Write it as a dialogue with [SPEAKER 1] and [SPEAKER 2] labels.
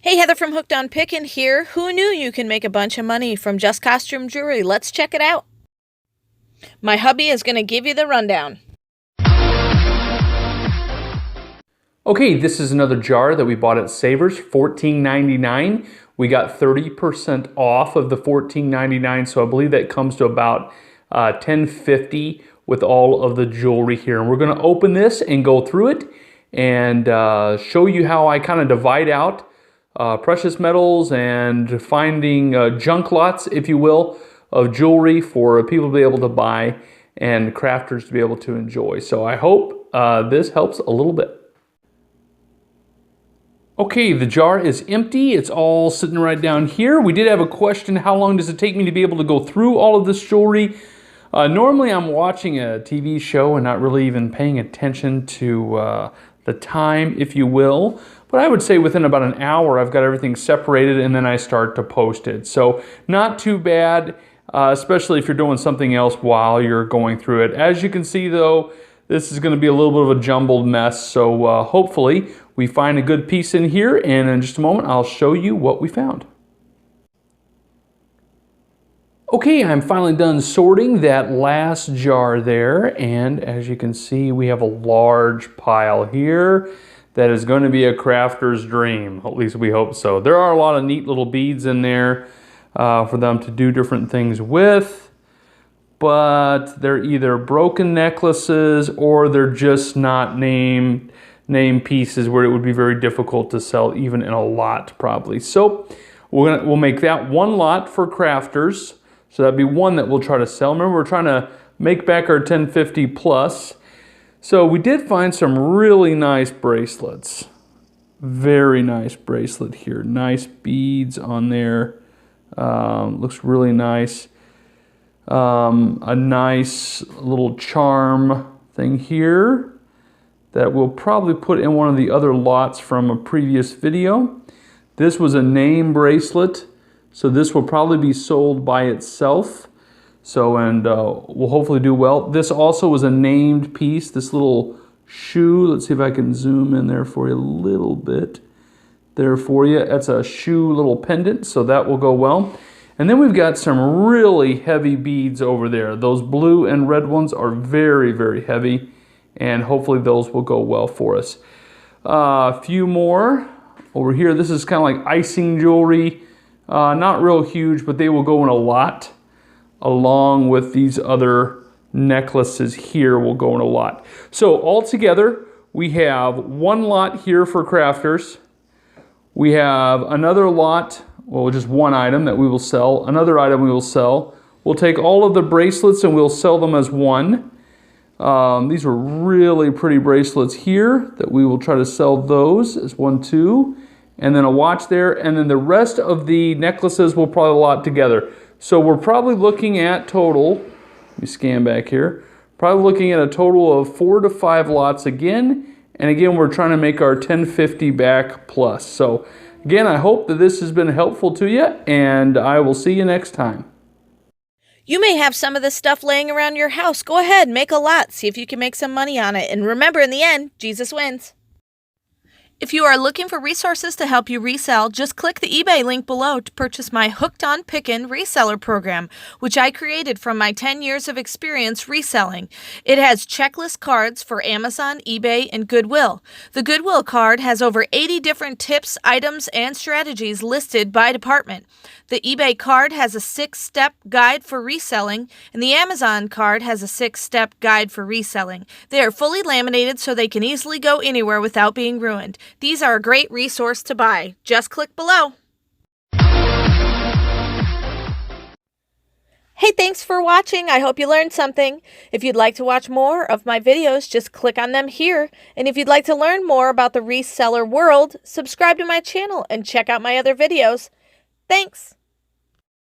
[SPEAKER 1] Hey, Heather from Hooked on Pickin here. Who knew you can make a bunch of money from just costume jewelry? Let's check it out. My hubby is going to give you the rundown.
[SPEAKER 2] Okay, this is another jar that we bought at Savers, $14.99. We got 30% off of the $14.99, so I believe that comes to about $10.50 with all of the jewelry here. And we're going to open this and go through it and show you how I kind of divide out precious metals and finding junk lots, if you will, of jewelry for people to be able to buy and crafters to be able to enjoy. So I hope this helps a little bit. Okay, the jar is empty. It's all sitting right down here. We did have a question, how long does it take me to be able to go through all of this jewelry? Normally I'm watching a TV show and not really even paying attention to the time, if you will. But I would say within about an hour I've got everything separated and then I start to post it. So not too bad, especially if you're doing something else while you're going through it. As you can see though, this is going to be a little bit of a jumbled mess. So hopefully we find a good piece in here, and in just a moment I'll show you what we found. Okay, I'm finally done sorting that last jar there, and as you can see we have a large pile here that is going to be a crafter's dream. At least we hope so. There are a lot of neat little beads in there for them to do different things with, but they're either broken necklaces or they're just not name pieces where it would be very difficult to sell even in a lot probably. So we'll make that one lot for crafters. So that'd be one that we'll try to sell. Remember, we're trying to make back our $10.50 plus. So we did find some really nice bracelets. Very nice bracelet here. Nice beads on there. Looks really nice. A nice little charm thing here that we'll probably put in one of the other lots from a previous video. This was a name bracelet, so this will probably be sold by itself. So, and we'll hopefully do well. This also was a named piece, this little shoe. Let's see if I can zoom in there for you a little bit. There for you. That's a shoe little pendant, so that will go well. And then we've got some really heavy beads over there. Those blue and red ones are very, very heavy, and hopefully those will go well for us. A few more over here. This is kind of like icing jewelry. Not real huge, but they will go in a lot. Along with these other necklaces here will go in a lot. So altogether, we have one lot here for crafters. We have another lot, well, just one item that we will sell. Another item we will sell. We'll take all of the bracelets and we'll sell them as one. These are really pretty bracelets here that we will try to sell those as one too. And then a watch there, and then the rest of the necklaces we'll probably lot together. So we're probably looking at total, let me scan back here, probably looking at a total of 4 to 5 lots again. And again, we're trying to make our $10.50 back plus. So again, I hope that this has been helpful to you, and I will see you next time.
[SPEAKER 1] You may have some of this stuff laying around your house. Go ahead, make a lot, see if you can make some money on it. And remember, in the end, Jesus wins. If you are looking for resources to help you resell, just click the eBay link below to purchase my Hooked on Pickin Reseller program, which I created from my 10 years of experience reselling. It has checklist cards for Amazon, eBay, and Goodwill. The Goodwill card has over 80 different tips, items, and strategies listed by department. The eBay card has a 6-step guide for reselling, and the Amazon card has a 6-step guide for reselling. They are fully laminated so they can easily go anywhere without being ruined. These are a great resource to buy. Just click below. Hey, thanks for watching. I hope you learned something. If you'd like to watch more of my videos, just click on them here. And if you'd like to learn more about the reseller world, subscribe to my channel and check out my other videos. Thanks.